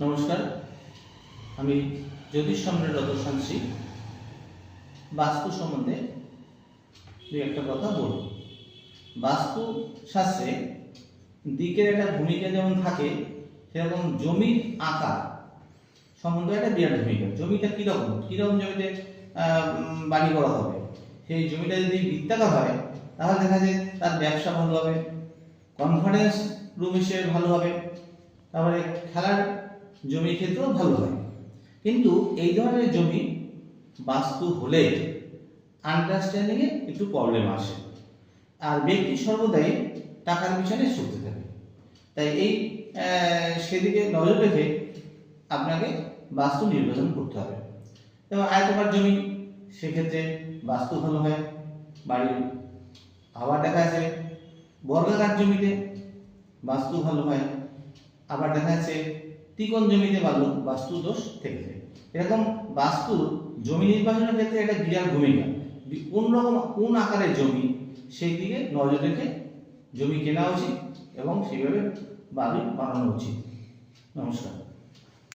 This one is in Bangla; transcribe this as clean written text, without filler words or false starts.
নমস্কার, আমি জ্যোতিষ সম্রাট রতনশ্রী বাস্তু সম্বন্ধে দুই একটা কথা বলব। বাস্তু শাস্ত্রে দিকের একটা ভূমিকা যেমন থাকে, সেরকম জমির আকার সম্বন্ধে একটা বিরাট ভূমিকা। জমিটা কীরকম জমিতে বাড়ি করা হবে, সেই জমিটা যদি বৃত্তাকার হয় তাহলে দেখা যায় তার ব্যবসা ভালো হবে, কনফারেন্স রুম হিসেবে ভালো হবে, তারপরে খেলার জমির ক্ষেত্রেও ভালো হয়। কিন্তু এই ধরনের জমি বাস্তু হলে আন্ডারস্ট্যান্ডিংয়ে একটু প্রবলেম আসে, আর ব্যক্তি সর্বদাই টাকার পিছনে ছুটতে থাকে। তাই এই সেদিকে নজর রেখে আপনাকে বাস্তু নির্বাচন করতে হবে। যেমন আয়তাকার জমি, সেক্ষেত্রে বাস্তু ভালো হয় বাড়ির। আবার দেখা যাচ্ছে বর্গাকার জমিতে বাস্তু ভালো হয়, আবার দেখা যাচ্ছে ত্রিকোণ জমিতে ভালো বাস্তু দোষ থেকে যায়। এরকম বাস্তু জমি নির্বাচনের ক্ষেত্রে একটা বিরাট ভূমিকা। কোন আকারের জমি সেই দিকে নজর রেখে জমি কেনা উচিত এবং সেইভাবে বাড়ি বানানো উচিত। নমস্কার।